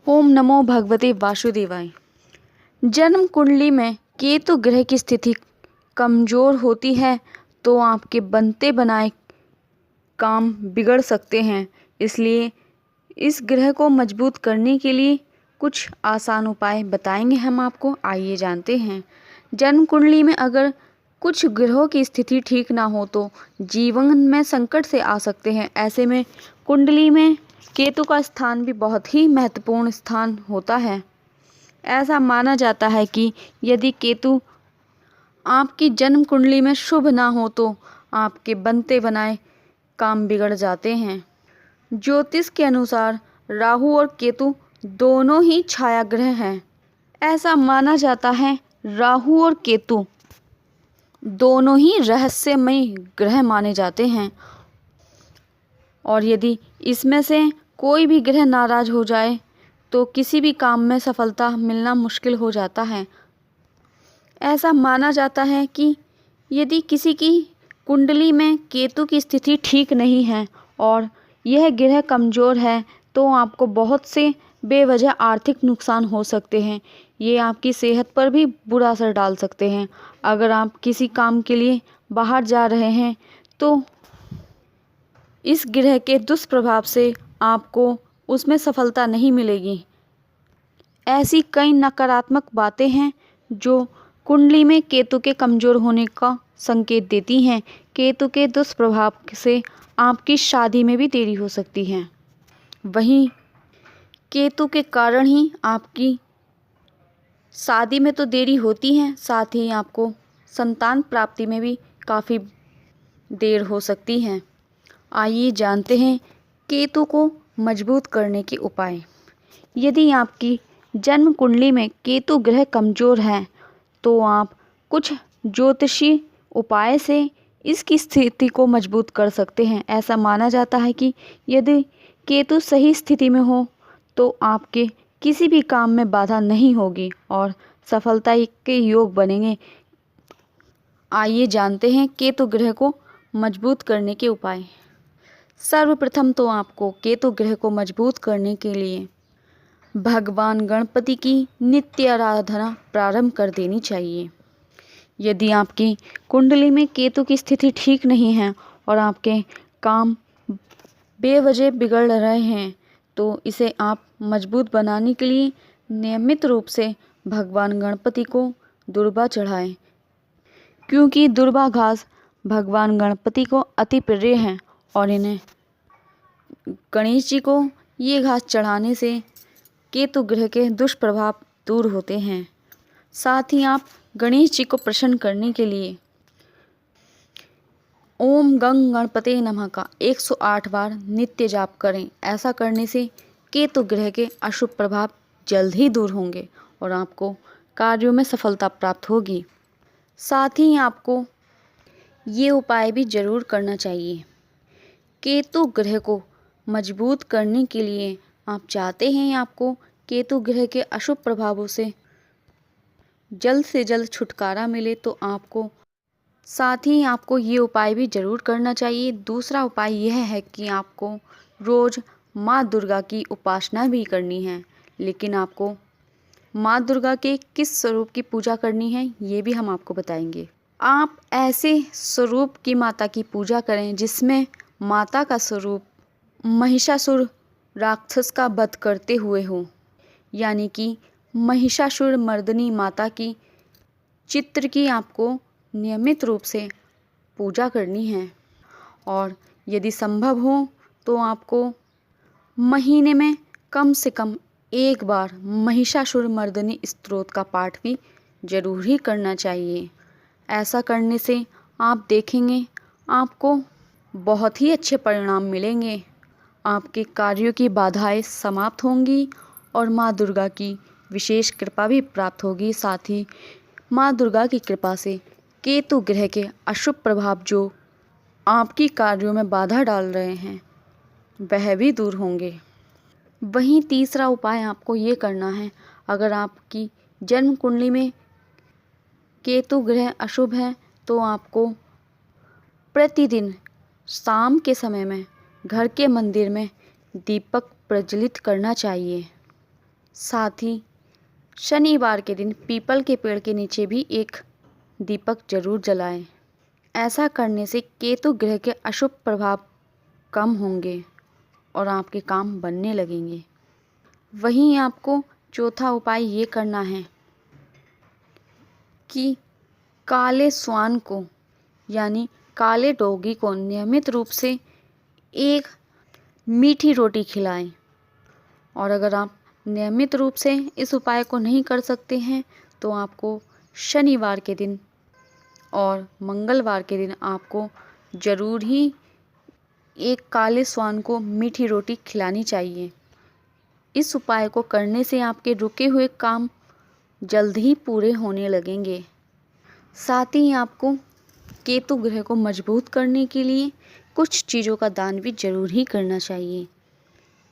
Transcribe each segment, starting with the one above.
ओम नमो भगवते वासुदेवाय। जन्म कुंडली में केतु ग्रह की स्थिति कमजोर होती है तो आपके बनते बनाए काम बिगड़ सकते हैं। इसलिए इस ग्रह को मजबूत करने के लिए कुछ आसान उपाय बताएंगे हम आपको। आइए जानते हैं। जन्म कुंडली में अगर कुछ ग्रहों की स्थिति ठीक ना हो तो जीवन में संकट से आ सकते हैं। ऐसे में कुंडली में केतु का स्थान भी बहुत ही महत्वपूर्ण स्थान होता है। ऐसा माना जाता है कि यदि केतु आपकी जन्म कुंडली में शुभ ना हो तो आपके बनते बनाए काम बिगड़ जाते हैं। ज्योतिष के अनुसार राहु और केतु दोनों ही छाया ग्रह हैं। ऐसा माना जाता है राहु और केतु दोनों ही रहस्यमय ग्रह माने जाते हैं और यदि इसमें से कोई भी ग्रह नाराज हो जाए तो किसी भी काम में सफलता मिलना मुश्किल हो जाता है। ऐसा माना जाता है कि यदि किसी की कुंडली में केतु की स्थिति ठीक नहीं है और यह ग्रह कमज़ोर है तो आपको बहुत से बेवजह आर्थिक नुकसान हो सकते हैं। ये आपकी सेहत पर भी बुरा असर डाल सकते हैं। अगर आप किसी काम के लिए बाहर जा रहे हैं तो इस ग्रह के दुष्प्रभाव से आपको उसमें सफलता नहीं मिलेगी। ऐसी कई नकारात्मक बातें हैं जो कुंडली में केतु के कमज़ोर होने का संकेत देती हैं। केतु के दुष्प्रभाव से आपकी शादी में भी देरी हो सकती है। वहीं केतु के कारण ही आपकी शादी में तो देरी होती है, साथ ही आपको संतान प्राप्ति में भी काफ़ी देर हो सकती है। आइए जानते हैं केतु को मजबूत करने के उपाय। यदि आपकी जन्म कुंडली में केतु ग्रह कमज़ोर है तो आप कुछ ज्योतिषीय उपाय से इसकी स्थिति को मजबूत कर सकते हैं। ऐसा माना जाता है कि यदि केतु सही स्थिति में हो तो आपके किसी भी काम में बाधा नहीं होगी और सफलता के योग बनेंगे। आइए जानते हैं केतु ग्रह को मजबूत करने के उपाय। सर्वप्रथम तो आपको केतु ग्रह को मजबूत करने के लिए भगवान गणपति की नित्य आराधना प्रारंभ कर देनी चाहिए। यदि आपकी कुंडली में केतु की स्थिति ठीक नहीं है और आपके काम बेवजह बिगड़ रहे हैं तो इसे आप मजबूत बनाने के लिए नियमित रूप से भगवान गणपति को दुर्वा चढ़ाएं, क्योंकि दुर्वा घास भगवान गणपति को अति प्रिय हैं और इन्हें गणेश जी को ये घास चढ़ाने से केतु ग्रह के दुष्प्रभाव दूर होते हैं। साथ ही आप गणेश जी को प्रसन्न करने के लिए ओम गंग गणपते नमः का 108 बार नित्य जाप करें। ऐसा करने से केतु ग्रह के अशुभ प्रभाव जल्द ही दूर होंगे और आपको कार्यों में सफलता प्राप्त होगी। साथ ही आपको ये उपाय भी जरूर करना चाहिए। केतु ग्रह को मजबूत करने के लिए आप चाहते हैं आपको केतु ग्रह के अशुभ प्रभावों से जल्द छुटकारा मिले तो आपको साथ ही आपको ये उपाय भी जरूर करना चाहिए। दूसरा उपाय यह है कि आपको रोज़ माँ दुर्गा की उपासना भी करनी है। लेकिन आपको माँ दुर्गा के किस स्वरूप की पूजा करनी है ये भी हम आपको बताएंगे। आप ऐसे स्वरूप की माता की पूजा करें जिसमें माता का स्वरूप महिषासुर राक्षस का वध करते हुए हो, यानी कि महिषासुर मर्दिनी माता की चित्र की आपको नियमित रूप से पूजा करनी है। और यदि संभव हो तो आपको महीने में कम से कम एक बार महिषासुर मर्दिनी स्तोत्र का पाठ भी जरूर ही करना चाहिए। ऐसा करने से आप देखेंगे आपको बहुत ही अच्छे परिणाम मिलेंगे। आपके कार्यों की बाधाएं समाप्त होंगी और माँ दुर्गा की विशेष कृपा भी प्राप्त होगी। साथ ही माँ दुर्गा की कृपा से केतु ग्रह के अशुभ प्रभाव जो आपकी कार्यों में बाधा डाल रहे हैं वह भी दूर होंगे। वहीं तीसरा उपाय आपको ये करना है, अगर आपकी जन्म कुंडली में केतु ग्रह अशुभ है तो आपको प्रतिदिन शाम के समय में घर के मंदिर में दीपक प्रज्वलित करना चाहिए। साथ ही शनिवार के दिन पीपल के पेड़ के नीचे भी एक दीपक जरूर जलाएं। ऐसा करने से केतु ग्रह के अशुभ प्रभाव कम होंगे और आपके काम बनने लगेंगे। वहीं आपको चौथा उपाय ये करना है कि काले स्वान को यानी काले डॉगी को नियमित रूप से एक मीठी रोटी खिलाएं। और अगर आप नियमित रूप से इस उपाय को नहीं कर सकते हैं तो आपको शनिवार के दिन और मंगलवार के दिन आपको ज़रूर ही एक काले स्वान को मीठी रोटी खिलानी चाहिए। इस उपाय को करने से आपके रुके हुए काम जल्द ही पूरे होने लगेंगे। साथ ही आपको केतु ग्रह को मजबूत करने के लिए कुछ चीज़ों का दान भी जरूर ही करना चाहिए।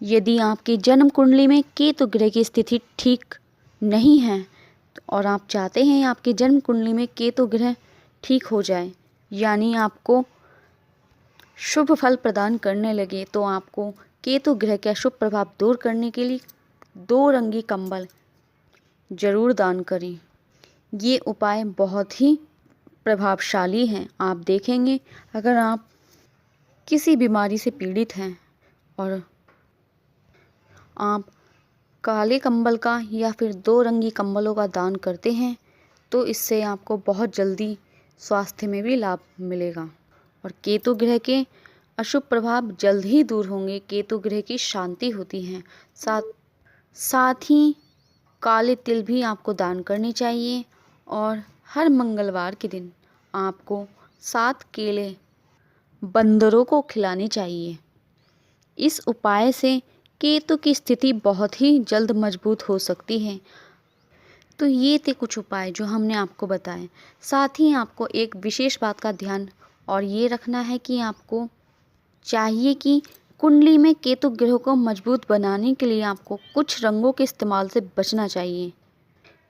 यदि आपकी जन्म कुंडली में केतु ग्रह की स्थिति ठीक नहीं है और आप चाहते हैं आपकी जन्म कुंडली में केतु ग्रह ठीक हो जाए यानी आपको शुभ फल प्रदान करने लगे, तो आपको केतु ग्रह के अशुभ प्रभाव दूर करने के लिए 2 रंगी कंबल जरूर दान करें। ये उपाय बहुत ही प्रभावशाली हैं। आप देखेंगे अगर आप किसी बीमारी से पीड़ित हैं और आप काले कंबल का या फिर 2 रंगी कंबलों का दान करते हैं तो इससे आपको बहुत जल्दी स्वास्थ्य में भी लाभ मिलेगा और केतु ग्रह के अशुभ प्रभाव जल्द ही दूर होंगे। केतु ग्रह की शांति होती है। साथ ही काले तिल भी आपको दान करने चाहिए और हर मंगलवार के दिन आपको 7 केले बंदरों को खिलाने चाहिए। इस उपाय से केतु की स्थिति बहुत ही जल्द मजबूत हो सकती है। तो ये थे कुछ उपाय जो हमने आपको बताए। साथ ही आपको एक विशेष बात का ध्यान और ये रखना है कि आपको चाहिए कि कुंडली में केतु ग्रह को मजबूत बनाने के लिए आपको कुछ रंगों के इस्तेमाल से बचना चाहिए।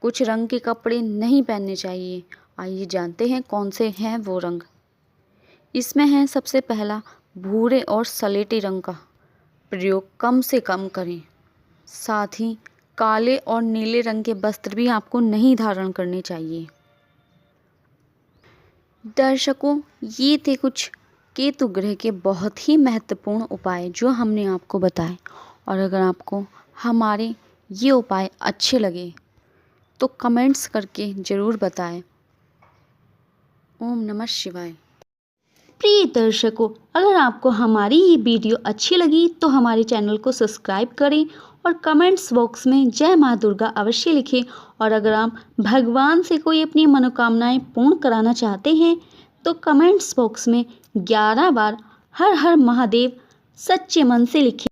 कुछ रंग के कपड़े नहीं पहनने चाहिए। आइए जानते हैं कौन से हैं वो रंग। इसमें है सबसे पहला भूरे और सलेटी रंग का प्रयोग कम से कम करें। साथ ही काले और नीले रंग के वस्त्र भी आपको नहीं धारण करने चाहिए। दर्शकों, ये थे कुछ केतु ग्रह के बहुत ही महत्वपूर्ण उपाय जो हमने आपको बताए। और अगर आपको हमारे ये उपाय अच्छे लगे तो कमेंट्स करके ज़रूर बताएं। ओम नमः शिवाय। प्रिय दर्शकों, अगर आपको हमारी ये वीडियो अच्छी लगी तो हमारे चैनल को सब्सक्राइब करें और कमेंट्स बॉक्स में जय माँ दुर्गा अवश्य लिखें। और अगर आप भगवान से कोई अपनी मनोकामनाएं पूर्ण कराना चाहते हैं तो कमेंट्स बॉक्स में 11 बार हर हर महादेव सच्चे मन से लिखें।